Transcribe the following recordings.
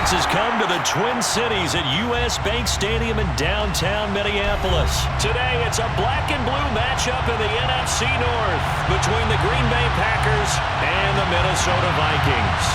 offense has come to the Twin Cities at U.S. Bank Stadium in downtown Minneapolis. Today, it's a black and blue matchup in the NFC North between the Green Bay Packers and the Minnesota Vikings.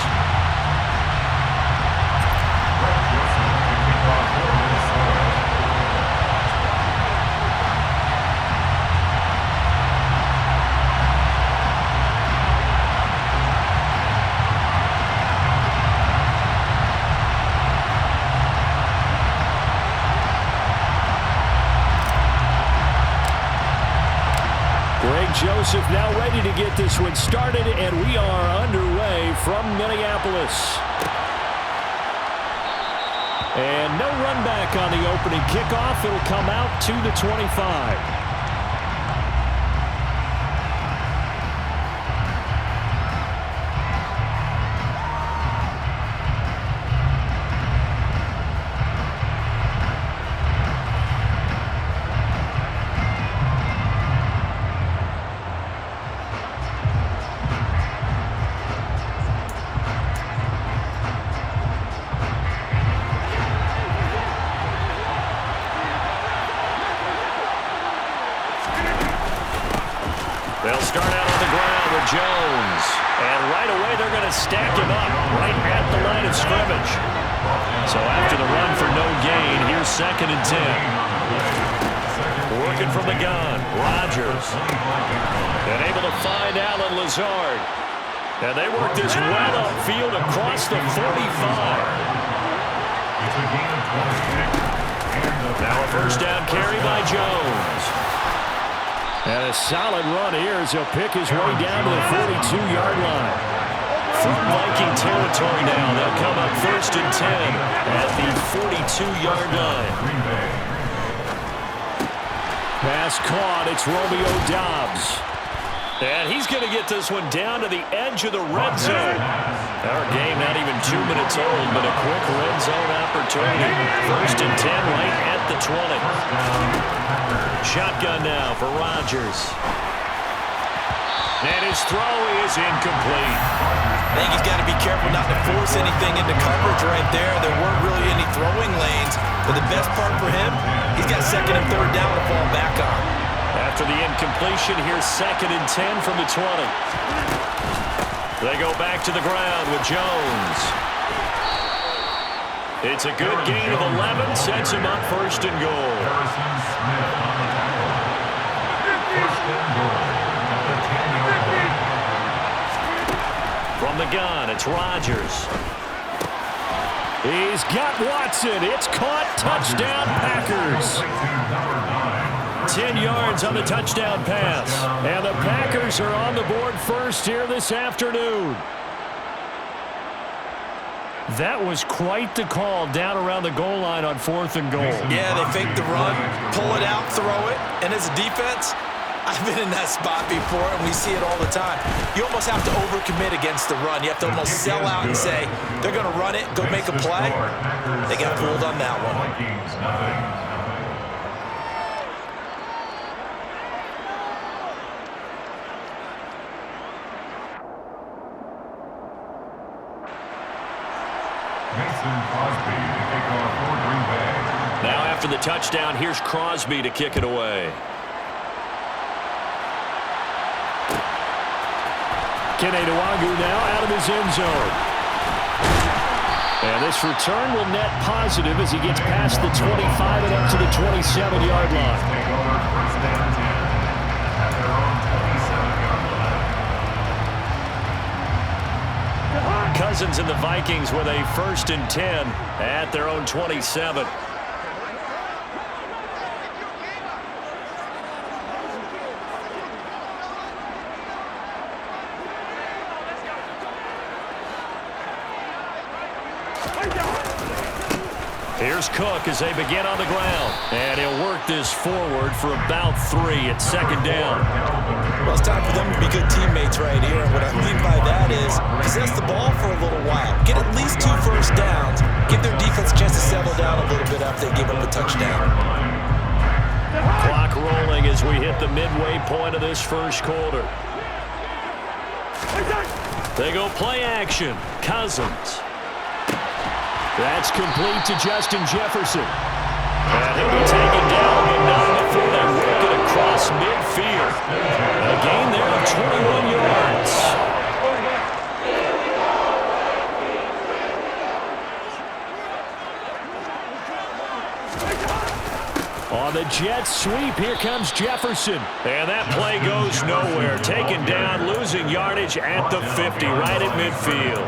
Joseph now ready to get this one started, and we are underway from Minneapolis. And no run back on the opening kickoff. It'll come out to the 25. They'll start out on the ground with Jones. And right away, they're going to stack him up right at the line of scrimmage. So after the run for no gain, here's 2nd and 10. Working from the gun, Rodgers. And able to find Allen Lazard. And they work this well upfield across the 45. Now a first down carry by Jones. And a solid run here as he'll pick his way down to the 42-yard line. From Viking territory now, they'll come up 1st and 10 at the 42-yard line. Pass caught. It's Romeo Doubs. And he's going to get this one down to the edge of the red zone. Our game not even 2 minutes old, but a quick red zone opportunity. 1st and 10 right at the 20. Shotgun now for Rodgers. And his throw is incomplete. I think he's got to be careful not to force anything into coverage right there. There weren't really any throwing lanes. But the best part for him, he's got 2nd and 3rd down to fall back on. After the incompletion, here's 2nd and 10 from the 20. They go back to the ground with Jones. It's a good gain of 11, sets him up 1st and goal. From the gun, it's Rodgers. He's got Watson. It's caught. Touchdown, Packers. 10 yards on the touchdown pass. And the Packers are on the board first here this afternoon. That was quite the call down around the goal line on 4th and goal. Yeah, they fake the run, pull it out, throw it. And as a defense, I've been in that spot before, and we see it all the time. You almost have to overcommit against the run. You have to almost sell out and say, they're going to run it, go make a play. They got fooled on that one. Now after the touchdown, here's Crosby to kick it away. Keneduagu now out of his end zone. And this return will net positive as he gets past the 25 and up to the 27-yard line. Cousins and the Vikings with a 1st and 10 at their own 27. Here's Cook as they begin on the ground. And he'll work this forward for about 3 at 2nd down. Well, it's time for them to be good teammates right here. And what I mean by that is possess the ball for a little while. Get at least 2 first downs. Give their defense a chance to settle down a little bit after they give up a touchdown. Clock rolling as we hit the midway point of this first quarter. They go play action. Cousins. That's complete to Justin Jefferson. And he'll be taken down, but not before they work it across midfield. A gain there of 21 yards. On the jet sweep, here comes Jefferson. And that play goes nowhere. Taken down, losing yardage at the 50, right at midfield.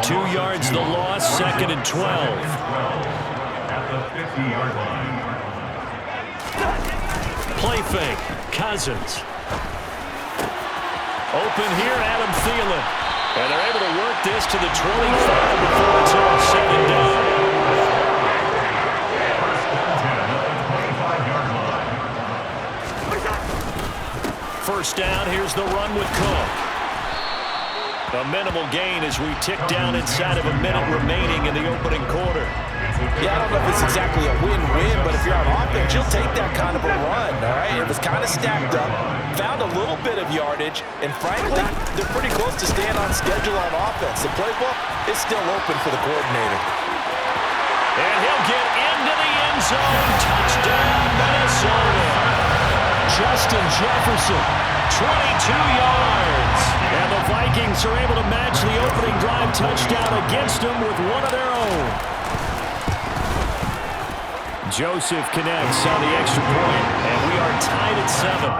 2 yards the loss, 2nd and 12. At the 50-yard line. Play fake, Cousins. Open here, Adam Thielen. And they're able to work this to the 25 before it's all said and done. First down, here's the run with Cook. A minimal gain as we tick down inside of a minute remaining in the opening quarter. Yeah, I don't know if it's exactly a win-win, but if you're on offense, you'll take that kind of a run, all right? It was kind of stacked up, found a little bit of yardage, and frankly, they're pretty close to staying on schedule on offense. The playbook is still open for the coordinator. And he'll get into the end zone. Touchdown, Minnesota. Justin Jefferson, 22 yards. And the Vikings are able to match the opening drive touchdown against them with one of their own. Joseph connects on the extra point, and we are tied at 7.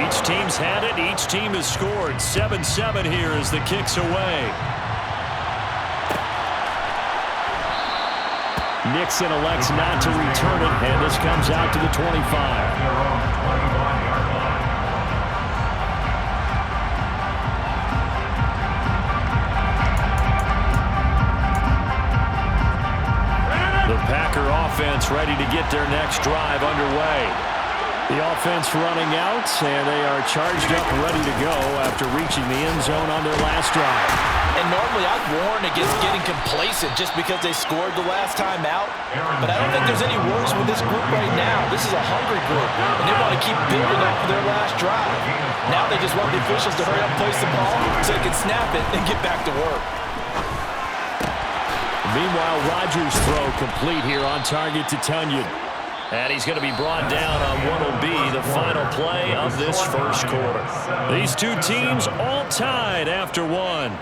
Each team's had it. Each team has scored. 7-7 here as the kick's away. Nixon elects not to return it, and this comes out to the 25. The Packer offense ready to get their next drive underway. The offense running out, and they are charged up ready to go after reaching the end zone on their last drive. And normally I'd warn against getting complacent just because they scored the last time out. But I don't think there's any worries with this group right now. This is a hungry group, and they want to keep building off of their last drive. Now they just want the officials to hurry up, place the ball, so they can snap it and get back to work. Meanwhile, Rodgers' throw complete here on target to Tunyon. And he's going to be brought down on what will be the final play of this first quarter. These two teams all tied after one.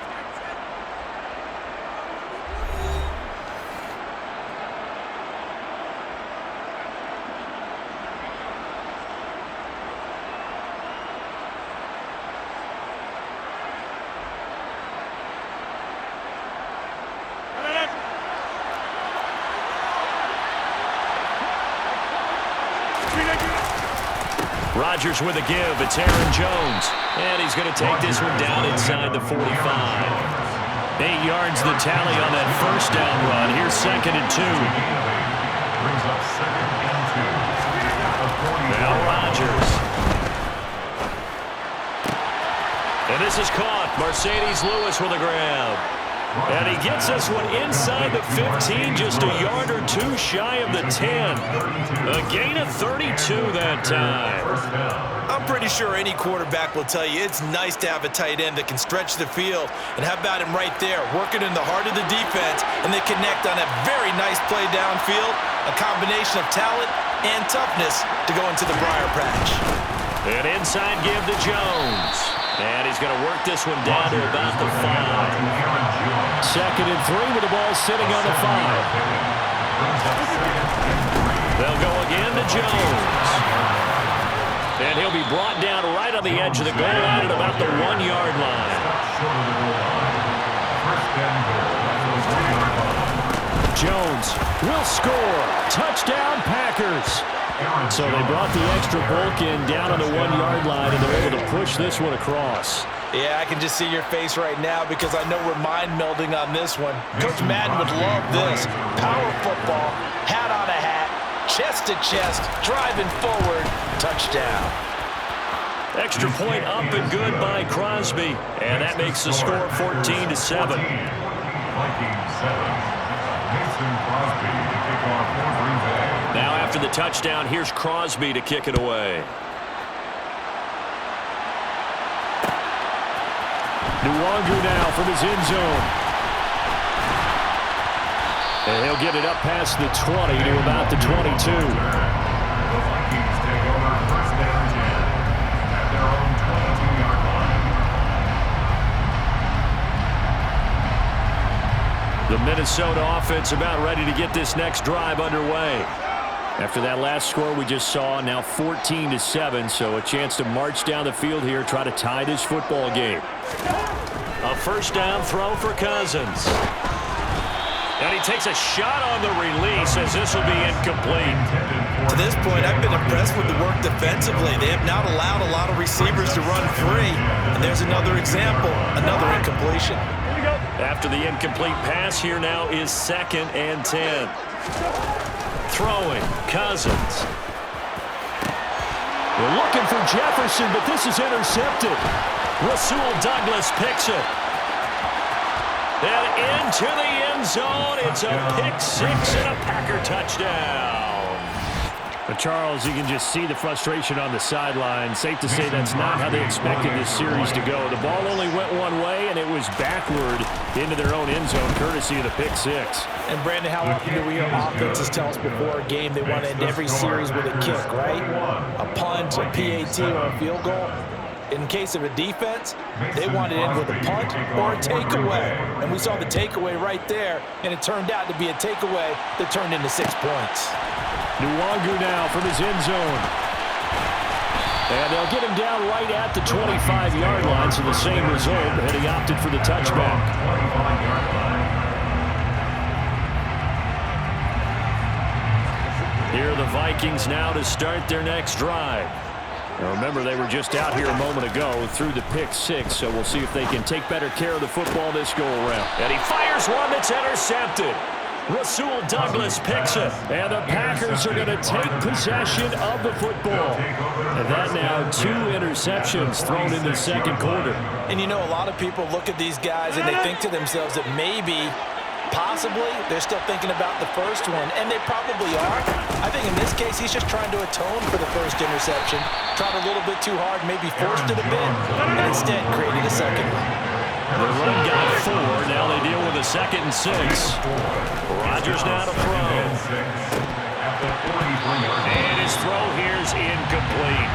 Rodgers with a give. It's Aaron Jones. And he's going to take this one down inside the 45. 8 yards the tally on that first down run. Here's 2nd and 2. Now Rodgers. And this is caught. Mercedes Lewis with a grab. And he gets this one inside the 15, just a yard or two shy of the 10. A gain of 32 that time. I'm pretty sure any quarterback will tell you it's nice to have a tight end that can stretch the field. And how about him right there, working in the heart of the defense, and they connect on a very nice play downfield, a combination of talent and toughness to go into the briar patch. An inside give to Jones. And he's going to work this one down to about the 5. 2nd and 3 with the ball sitting on the 5. They'll go again to Jones. And he'll be brought down right on the edge of the goal line at about the 1-yard line. Jones will score. Touchdown, Packers. So they brought the extra bulk in down on the 1-yard line, and they're able to push this one across. Yeah, I can just see your face right now because I know we're mind melding on this one. Coach Madden would love this. Power football, hat on a hat, chest to chest, driving forward, touchdown. Extra point up and good by Crosby, and that makes the score 14-7. Vikings 7. Mason Crosby to kick off for Green Bay. Now after the touchdown, here's Crosby to kick it away. Nwangu now from his end zone. And he'll get it up past the 20 to about the 22. The Vikings take over first down 10 at their own 22-yard line. The Minnesota offense about ready to get this next drive underway. After that last score we just saw, now 14-7, so a chance to march down the field here, try to tie this football game. A first down throw for Cousins. And he takes a shot on the release as this will be incomplete. To this point, I've been impressed with the work defensively. They have not allowed a lot of receivers to run free. And there's another example, another incompletion. After the incomplete pass, here now is 2nd and 10. Throwing, Cousins. We're looking for Jefferson, but this is intercepted. Rasul Douglas picks it. And into the end zone. It's a pick six and a Packer touchdown. But Charles, you can just see the frustration on the sideline. Safe to say that's not how they expected this series to go. The ball only went one way, and it was backward into their own end zone, courtesy of the pick six. And, Brandon, how often do we hear offenses tell us before a game they want to end every series with a kick, right? A punt, a PAT, or a field goal. In case of a defense, they want to end with a punt or a takeaway. And we saw the takeaway right there, and it turned out to be a takeaway that turned into 6 points. Nwangu now from his end zone. And they'll get him down right at the 25-yard line, so the same result, and he opted for the touchback. Here are the Vikings now to start their next drive. Now remember, they were just out here a moment ago through the pick six, so we'll see if they can take better care of the football this go-around. And he fires one that's intercepted. Rasul Douglas picks it, and the Packers are going to take possession of the football. And that now 2 interceptions thrown in the second quarter. And you know, a lot of people look at these guys and they think to themselves that maybe, possibly, they're still thinking about the first one, and they probably are. I think in this case, he's just trying to atone for the first interception. Tried a little bit too hard, maybe forced it a bit, and instead created a second one. The run got 4. Now they deal with a 2nd and 6. Rodgers now to throw. And his throw here's incomplete.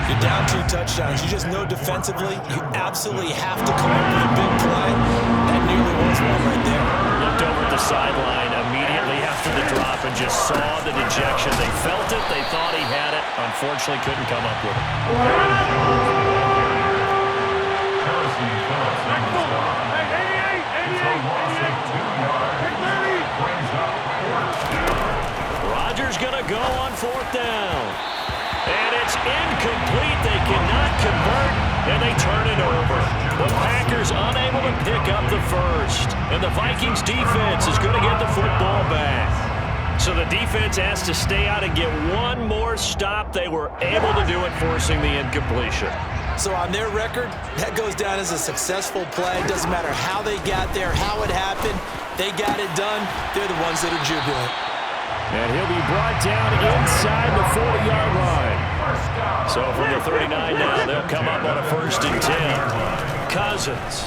You're down 2 touchdowns. You just know defensively, you absolutely have to come up with a big play. That nearly was one right there. Looked over at the sideline immediately after the drop and just saw the dejection. They felt it. They thought he had it. Unfortunately, couldn't come up with it. Rodgers going to go on 4th down. And it's incomplete. They cannot convert, and they turn it over. The Packers unable to pick up the first. And the Vikings defense is going to get the football back. So the defense has to stay out and get one more stop. They were able to do it, forcing the incompletion. So on their record, that goes down as a successful play. Doesn't matter how they got there, how it happened. They got it done. They're the ones that are jubilant. And he'll be brought down inside the 40-yard line. So from the 39 now, they'll come up on a 1st and 10. Cousins.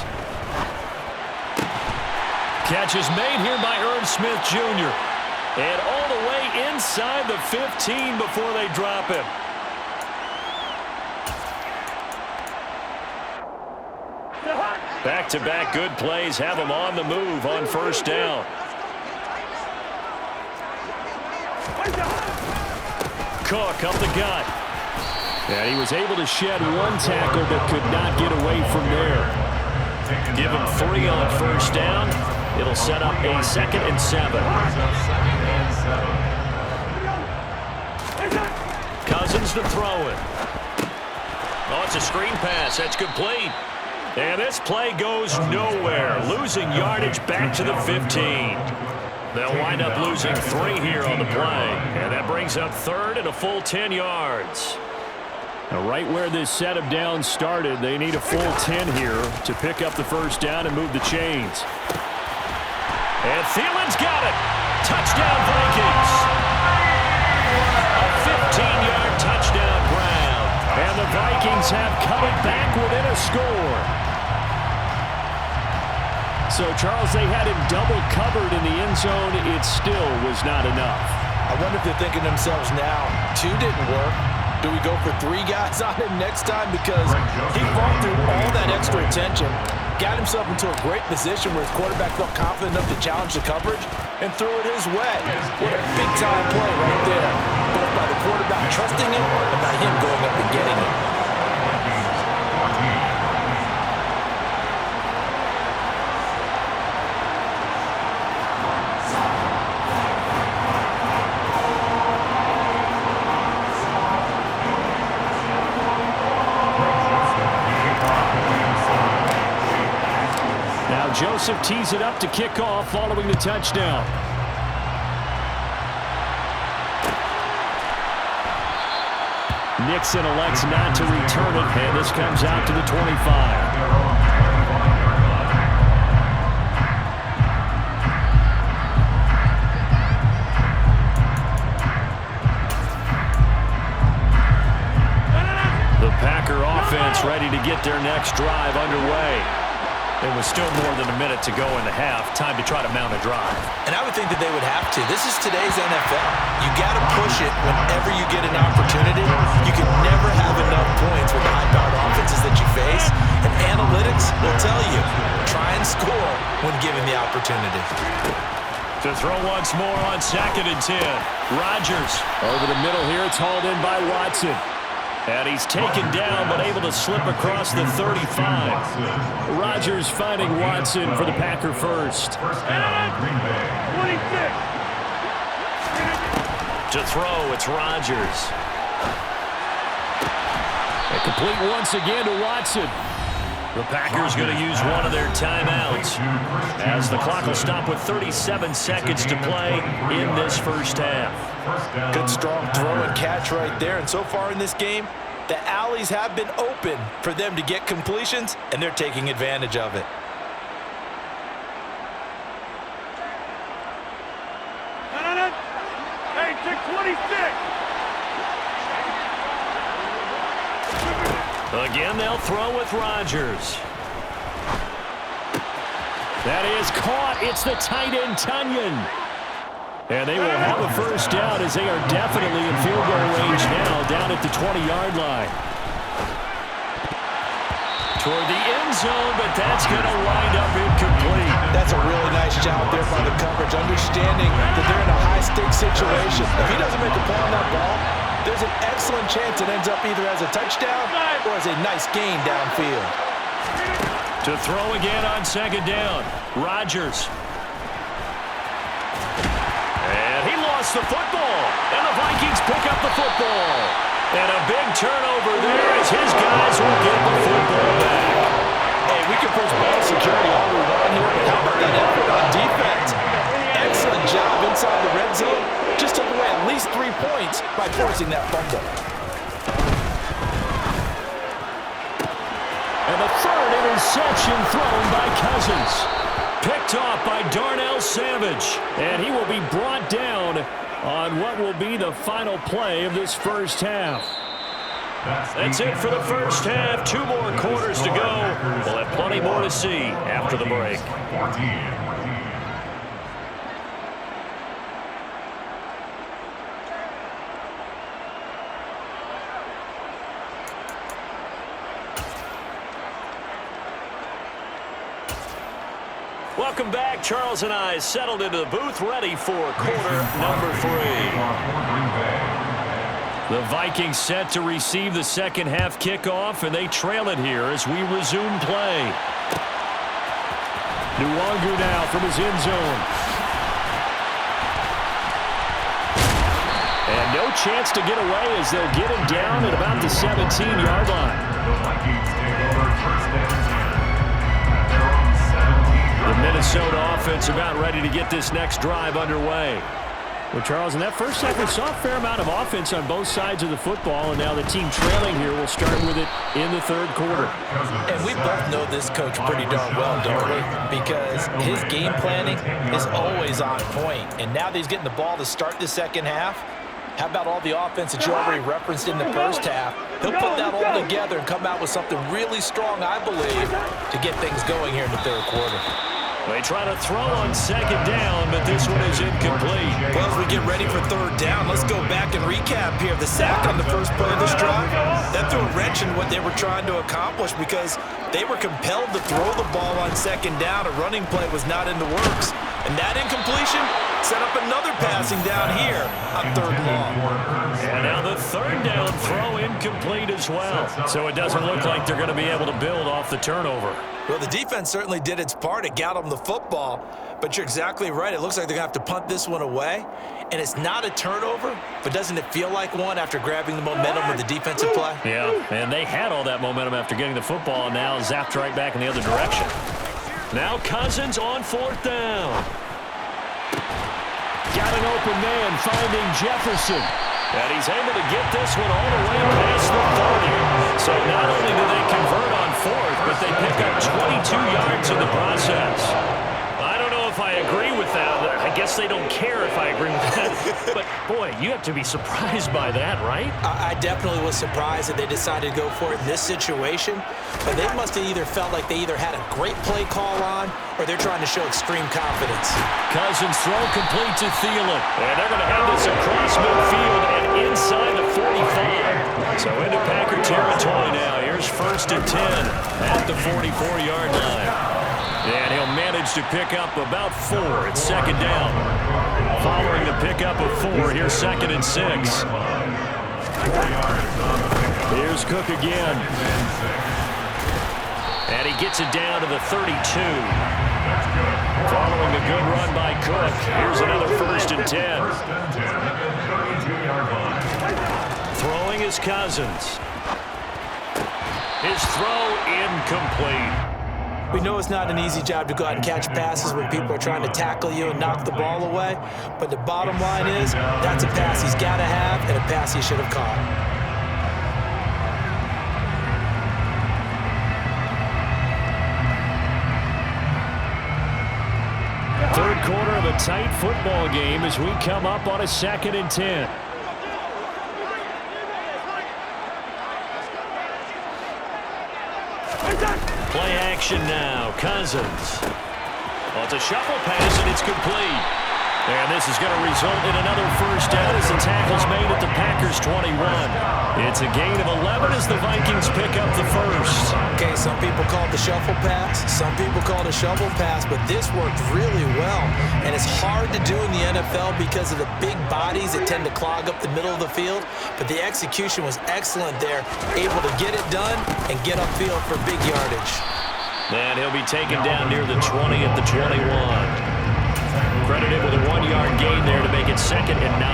Catch is made here by Irv Smith Jr. And all the way inside the 15 before they drop him. Back-to-back good plays have him on the move on 1st down. Cook up the gut. And he was able to shed 1 tackle but could not get away from there. Give him 3 on 1st down. It'll set up a 2nd and 7. Cousins to throw it. Oh, it's a screen pass. That's complete. And this play goes nowhere. Losing yardage back to the 15. They'll wind up losing 3 here on the play. And that brings up 3rd and a full 10 yards. Now, right where this set of downs started, they need a full 10 here to pick up the 1st down and move the chains. And Thielen's got it. Touchdown, Vikings. A 15-yard touchdown ground. And the Vikings have cut it back within a score. So, Charles, they had him double covered in the end zone. It still was not enough. I wonder if they're thinking to themselves now, 2 didn't work. Do we go for 3 guys on him next time? Because he fought through all that extra attention, got himself into a great position where his quarterback felt confident enough to challenge the coverage and threw it his way. What a big-time play right there, both by the quarterback trusting him and by him going up and getting it. Joseph tees it up to kick off following the touchdown. Nixon elects not to return it, and this comes out to the 25. The Packer offense ready to get their next drive underway. There was still more than a minute to go in the half. Time to try to mount a drive. And I would think that they would have to. This is today's NFL. You got to push it whenever you get an opportunity. You can never have enough points with the high-powered offenses that you face. And analytics will tell you, try and score when given the opportunity. To throw once more on 2nd and 10. Rodgers over the middle here. It's hauled in by Watson. And he's taken down, but able to slip across the 35. Rodgers finding Watson for the Packer first. To throw, it's Rodgers. And complete once again to Watson. The Packers going to use one of their timeouts as the clock will stop with 37 seconds to play in this first half. Good strong throw and catch right there. And so far in this game, the alleys have been open for them to get completions, and they're taking advantage of it. Hey, 626. Again, they'll throw with Rodgers. That is caught. It's the tight end, Tunyon. And they will have a first down as they are definitely in field goal range now, down at the 20-yard line. Toward the end zone, but that's going to wind up incomplete. That's a really nice job there by the coverage, understanding that they're in a high-stakes situation. If he doesn't make a play on that ball, there's an excellent chance it ends up either as a touchdown or as a nice gain downfield. To throw again on 2nd down, Rodgers. And he lost the football, and the Vikings pick up the football. And a big turnover there as his guys will get the football back. Hey, we can push ball security all we want here, but how about that effort on defense? Excellent job inside the red zone. Just took away at least 3 points by forcing that fumble. And the 3rd interception thrown by Cousins. Picked off by Darnell Savage. And he will be brought down on what will be the final play of this first half. That's it for the first half. 2 more quarters to go. We'll have plenty more to see after the break. Welcome back. Charles and I settled into the booth, ready for quarter number 3. The Vikings set to receive the second half kickoff, and they trail it here as we resume play. Nwangu now from his end zone. And no chance to get away as they'll get him down at about the 17-yard line. The Vikings take over first down and 10 at their own 17. The Minnesota offense about ready to get this next drive underway. Well, Charles, in that first half, we saw a fair amount of offense on both sides of the football, and now the team trailing here will start with it in the 3rd quarter. And we both know this coach pretty darn well, don't we? Because his game planning is always on point. And now that he's getting the ball to start the second half, how about all the offense that you already referenced in the first half? He'll put that all together and come out with something really strong, I believe, to get things going here in the 3rd quarter. They try to throw on second down, but this one is incomplete. Well, as we get ready for third down, let's go back and recap here. The sack on the first play of this drive, that threw a wrench in what they were trying to accomplish because they were compelled to throw the ball on second down. A running play was not in the works. And that incompletion set up another passing down here on third and long. And now the third down throw incomplete as well. So it doesn't look like they're going to be able to build off the turnover. Well, the defense certainly did its part. It got them the football. But you're exactly right. It looks like they're going to have to punt this one away. And it's not a turnover, but doesn't it feel like one after grabbing the momentum with the defensive play? Yeah, and they had all that momentum after getting the football, and now zapped right back in the other direction. Now Cousins on fourth down. Got an open man, finding Jefferson. And he's able to get this one all the way past the 30. So not only do they convert on fourth, but they pick up 22 yards in the process. I don't know if I agree with that. I guess they don't care if I agree with that. But, boy, you have to be surprised by that, right? I definitely was surprised that they decided to go for it in this situation. But they must have either felt like they either had a great play call on or they're trying to show extreme confidence. Cousins throw complete to Thielen. And they're going to have this across midfield and inside the 45. So into Packer territory now. Here's first and 10 at the 44-yard line. And he'll manage to pick up about 4 at second down. Following the pickup of 4, here's second and 6. Here's Cook again. And he gets it down to the 32. Following a good run by Cook, here's another first and 10. Throwing is Cousins. His throw incomplete. We know it's not an easy job to go out and catch passes when people are trying to tackle you and knock the ball away. But the bottom line is, that's a pass he's got to have and a pass he should have caught. Third quarter of a tight football game as we come up on a second and 10. Play action now. Cousins. Well, it's a shuffle pass, and it's complete. And this is going to result in another first down as the tackle's made at the Packers' 21. It's a gain of 11 as the Vikings pick up the first. Okay, some people call it the shuffle pass. Some people call it a shovel pass, but this worked really well. And it's hard to do in the NFL because of the big bodies that tend to clog up the middle of the field. But the execution was excellent there, able to get it done and get upfield for big yardage. And he'll be taken down near the 20 at the 21. Credited with a 1-yard gain there to make it second and 9.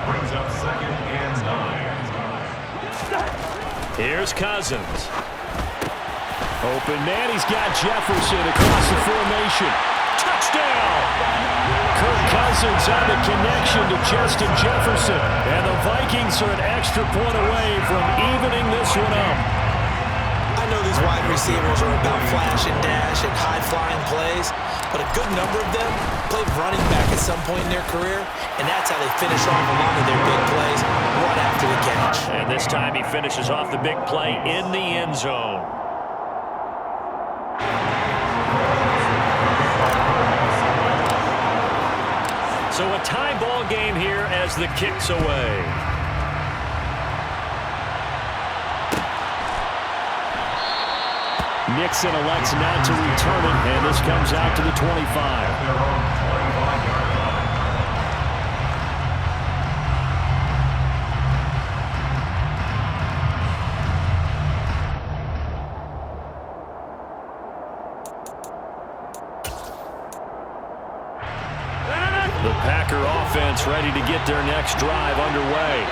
Brings up second and 9. Here's Cousins. Open man, he's got Jefferson across the formation. Touchdown! Kirk Cousins on the connection to Justin Jefferson. And the Vikings are an extra point away from evening this one up. I know these wide receivers are about flash and dash and high-flying plays, but a good number of them played running back at some point in their career, and that's how they finish off a lot of their big plays right after the catch. And this time he finishes off the big play in the end zone. So a tie ball game here as the kick's away. Nixon elects not to return it, and this comes out to the 25. The Packer offense ready to get their next drive underway.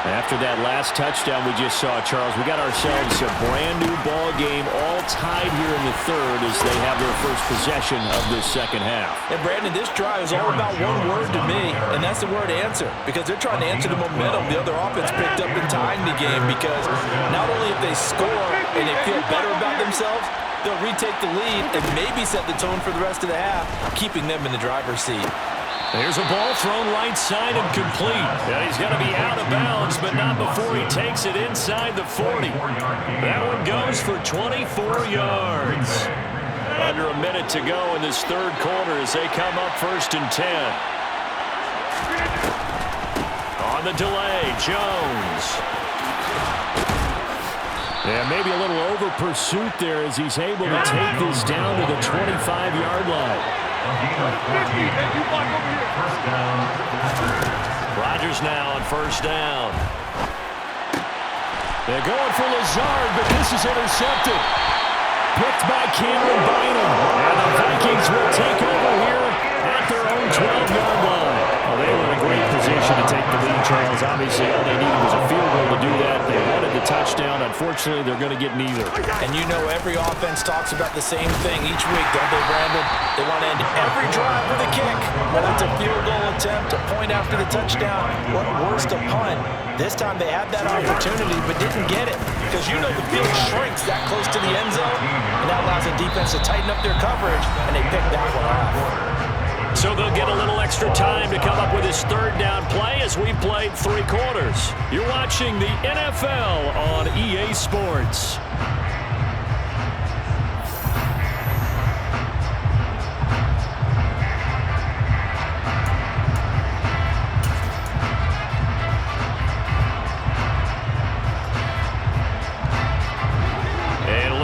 After that last touchdown we just saw, Charles, we got ourselves a brand-new ball game, all tied here in the third as they have their first possession of this second half. And, Brandon, this drive is all about one word to me, and that's the word answer, because they're trying to answer the momentum the other offense picked up in tying the game, because not only if they score and they feel better about themselves, they'll retake the lead and maybe set the tone for the rest of the half, keeping them in the driver's seat. There's a ball thrown right side and complete. Yeah, he's going to be out of bounds, but not before he takes it inside the 40. That one goes for 24 yards. Under a minute to go in this third quarter as they come up 1st and 10. On the delay, Jones. Yeah, maybe a little over pursuit there as he's able to take this down to the 25-yard line. Rodgers now on 1st down. They're going for Lazard, but this is intercepted. Picked by Cameron Bynum. And the Vikings will take over here at their own 12-yard line. Well, they were in a great position to take the lead, Charles. Obviously, all they needed was a field goal to do that. They wanted the touchdown. Unfortunately, they're going to get neither. And you know every offense talks about the same thing each week, don't they, Brandon? They want to end every drive with a kick. Whether it's a field goal attempt, a point after the touchdown, or worse, a punt. This time they had that opportunity but didn't get it because you know the field shrinks that close to the end zone, and that allows the defense to tighten up their coverage, and they picked that one off. So they'll get a little extra time to come up with this 3rd down play as we played 3 quarters. You're watching the NFL on EA Sports.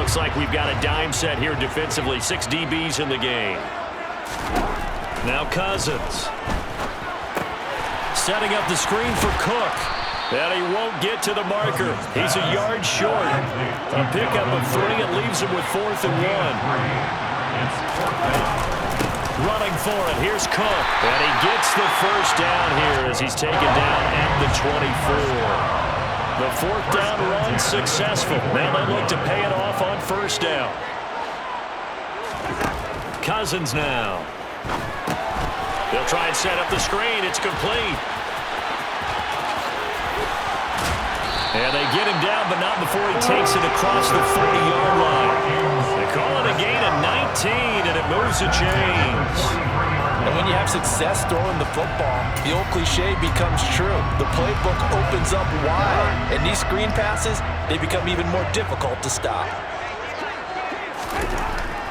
Looks like we've got a dime set here defensively. 6 DBs in the game. Now Cousins. Setting up the screen for Cook. And he won't get to the marker. He's a yard short. A pickup of 3. It leaves him with 4th and 1. Running for it. Here's Cook. And he gets the 1st down here as he's taken down at the 24. The 4th down run successful. Now they look to pay it off on 1st down. Cousins now. They'll try and set up the screen. It's complete. And they get him down, but not before he takes it across the 40-yard line. They call it a gain of 19, and it moves the chains. And when you have success throwing the football, the old cliche becomes true. The playbook opens up wide, and these screen passes, they become even more difficult to stop.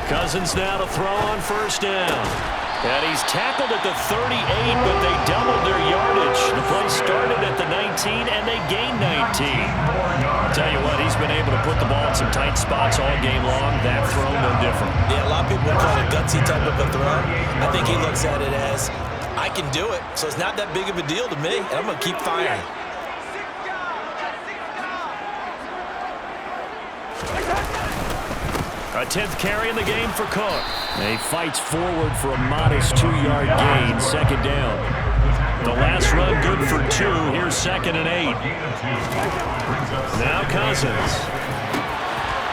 Cousins now to throw on 1st down. And he's tackled at the 38, but they doubled their yardage. The play started at the 19, and they gained 19. I'll tell you what, he's been able to put the ball in some tight spots all game long. That throw, no different. Yeah, a lot of people call it a gutsy type of a throw. I think he looks at it as, I can do it, so it's not that big of a deal to me, and I'm going to keep firing. A 10th carry in the game for Cook. And he fights forward for a modest 2-yard gain, 2nd down. The last run good for 2. Here's 2nd and 8. Now Cousins.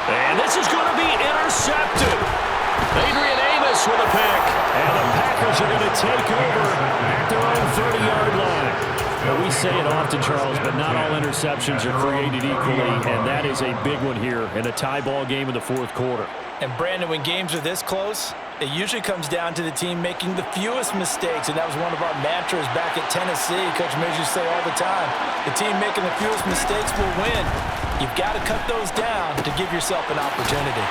And this is going to be intercepted. Adrian Amos with a pick. And the Packers are going to take over at their own 30-yard line. Well, we say it often, Charles, but not all interceptions are created equally, and that is a big one here in a tie ball game in the 4th quarter. And, Brandon, when games are this close, it usually comes down to the team making the fewest mistakes, and that was one of our mantras back at Tennessee. Coach Mills used to say all the time, the team making the fewest mistakes will win. You've got to cut those down to give yourself an opportunity.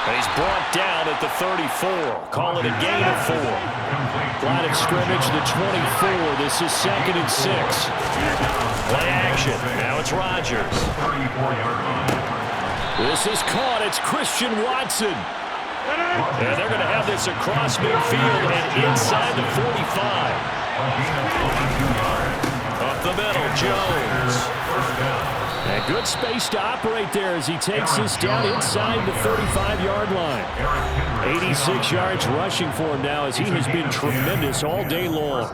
And he's brought down at the 34. Call it a gain of 4. Line of scrimmage, the 24. This is 2nd and 6. Play action. Now it's Rodgers. This is caught. It's Christian Watson. And they're going to have this across midfield and inside the 45. Up the middle, Jones. And good space to operate there as he takes this down inside the 35-yard line. 86 yards rushing for him now as he has been tremendous all day long.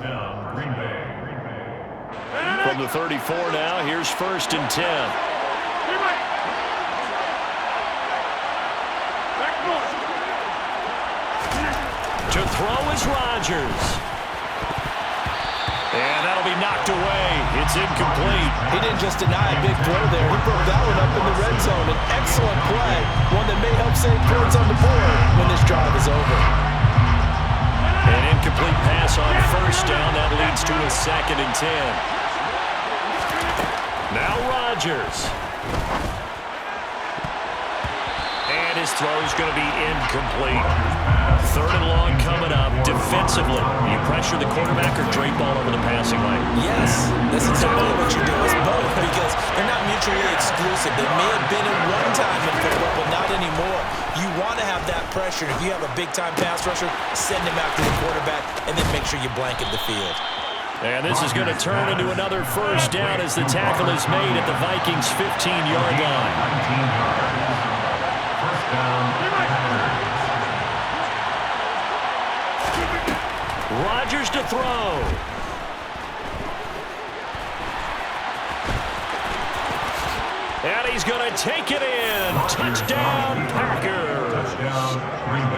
From the 34 now, here's 1st and 10. To throw is Rodgers. And that'll be knocked away. It's incomplete. He didn't just deny a big throw there. He broke that one up in the red zone. An excellent play. One that may help save points on the board when this drive is over. An incomplete pass on 1st down. That leads to a 2nd and 10. Now Rodgers. And his throw is going to be incomplete. 3rd and long coming up. Defensively, you pressure the quarterback or drape ball over the passing lane? Yes, that's exactly what you do. It's both because they're not mutually exclusive. They may have been at one time in football, but not anymore. You want to have that pressure. If you have a big-time pass rusher, send him after the quarterback, and then make sure you blanket the field. And this is going to turn into another first down as the tackle is made at the Vikings' 15-yard line. 19 yards. First down. Rodgers to throw. And he's going to take it in. Touchdown, Packers.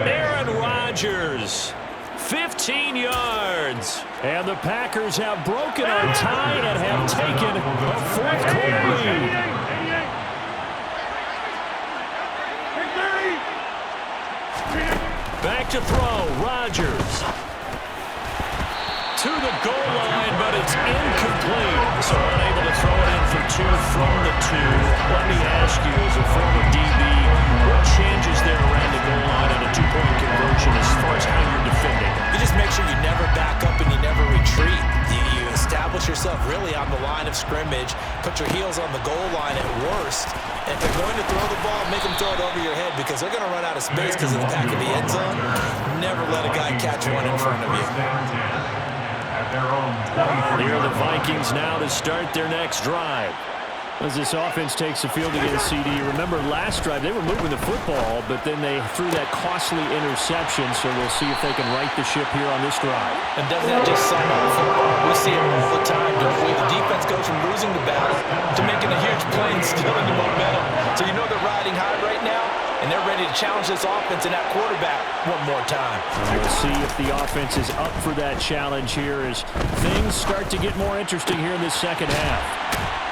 Aaron Rodgers, 15 yards. And the Packers have broken our tie and have taken a 4th quarter lead. Back to throw, Rodgers. To the goal line, but it's incomplete. So unable to throw it in for 2 from the 2. Let me ask you, as a former DB, what changes there around the goal line on a 2-point conversion as far as how you're defending? You just make sure you never back up and you never retreat. You establish yourself really on the line of scrimmage, put your heels on the goal line at worst, and if they're going to throw the ball, make them throw it over your head because they're going to run out of space because of the back of the end zone. Never let a guy catch one in front of you. Here are the Vikings now to start their next drive. As this offense takes the field against CD, remember last drive they were moving the football, but then they threw that costly interception, so we'll see if they can right the ship here on this drive. And doesn't that just sum up football? We see it all the time, don't we? The defense goes from losing the battle to making a huge play and stealing the momentum. So you know they're riding high right now, and they're ready to challenge this offense and that quarterback one more time. We'll see if the offense is up for that challenge here as things start to get more interesting here in this second half.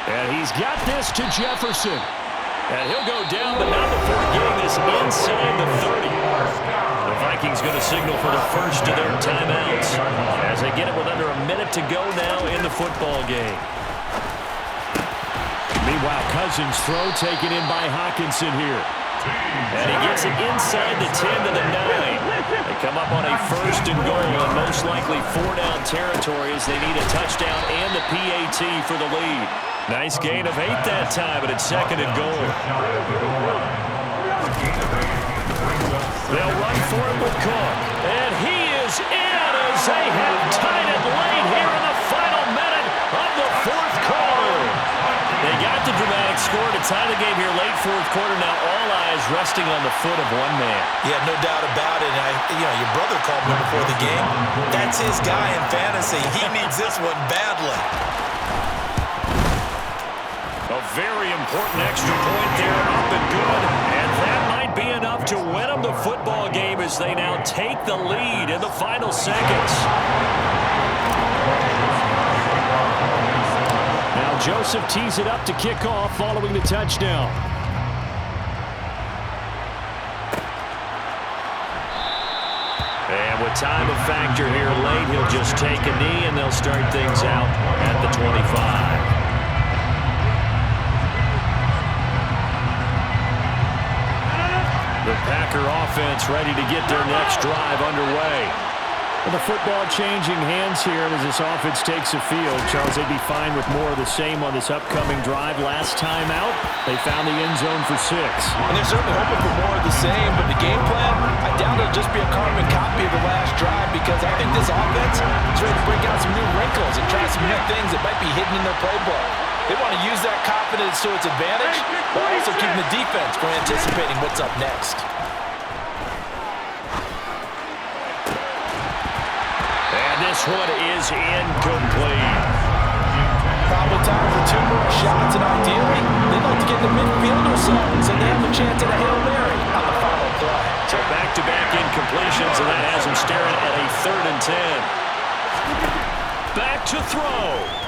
And he's got this to Jefferson. And he'll go down, but not before getting this inside the 30. The Vikings going to signal for the first of their timeouts as they get it with under a minute to go now in the football game. Meanwhile, Cousins' throw taken in by Hawkinson here. And he gets it inside the 10 to the 9. They come up on a 1st and goal and most likely 4-down territory as they need a touchdown and the PAT for the lead. Nice gain of 8 that time, but it's 2nd and goal. They'll run for it with Cook. And he is in as they have tied it late here in the final minute of the 4th quarter. They got the dramatic score to tie the game here late 4th quarter. Now all eyes resting on the foot of one man. Yeah, no doubt about it. Your brother called me before the game. That's his guy in fantasy. He needs this one badly. A very important extra point there, up and good. And that might be enough to win them the football game as they now take the lead in the final seconds. Now Joseph tees it up to kick off following the touchdown. And with time a factor here late, he'll just take a knee and they'll start things out at the 25. The Packer offense ready to get their next drive underway. Well, the football changing hands here as this offense takes the field. Charles, they'd be fine with more of the same on this upcoming drive. Last time out, they found the end zone for 6. And they're certainly hoping for more of the same, but the game plan, I doubt it'll just be a carbon copy of the last drive because I think this offense is ready to break out some new wrinkles and try some new things that might be hidden in their playbook. They want to use that confidence to its advantage, while also keeping the defense from anticipating what's up next. And this one is incomplete. Probably time for 2 more shots, and ideally, they'd like to get the midfield or so they have a chance at a Hail Mary on the final play. So back-to-back incompletions, and that has them staring at a 3rd and 10. Back to throw.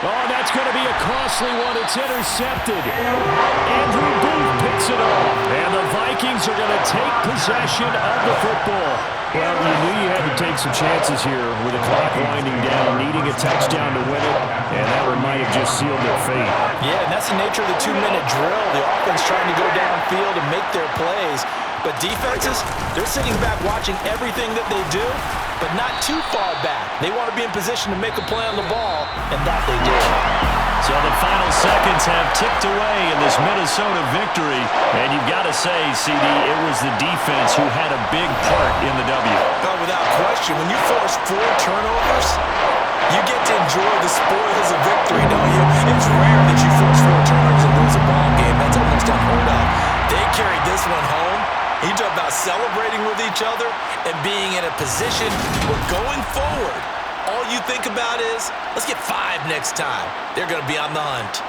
Oh, that's going to be a costly one. It's intercepted. Andrew Booth picks it off. And the Vikings are going to take possession of the football. Well, you knew you had to take some chances here with the clock winding down, needing a touchdown to win it, and that one might have just sealed their fate. Yeah, and that's the nature of the 2-minute drill. The offense trying to go downfield and make their plays. But defenses, they're sitting back watching everything that they do, but not too far back. They want to be in position to make a play on the ball, and that they do. So the final seconds have ticked away in this Minnesota victory. And you've got to say, CD, it was the defense who had a big part in the W. Oh, without question, when you force 4 turnovers, you get to enjoy the spoils of victory, don't you? It's rare that you force 4 turnovers and lose a ball game. That's almost unheard of. They carried this one home. You talk about celebrating with each other and being in a position where going forward, all you think about is, let's get 5 next time. They're going to be on the hunt.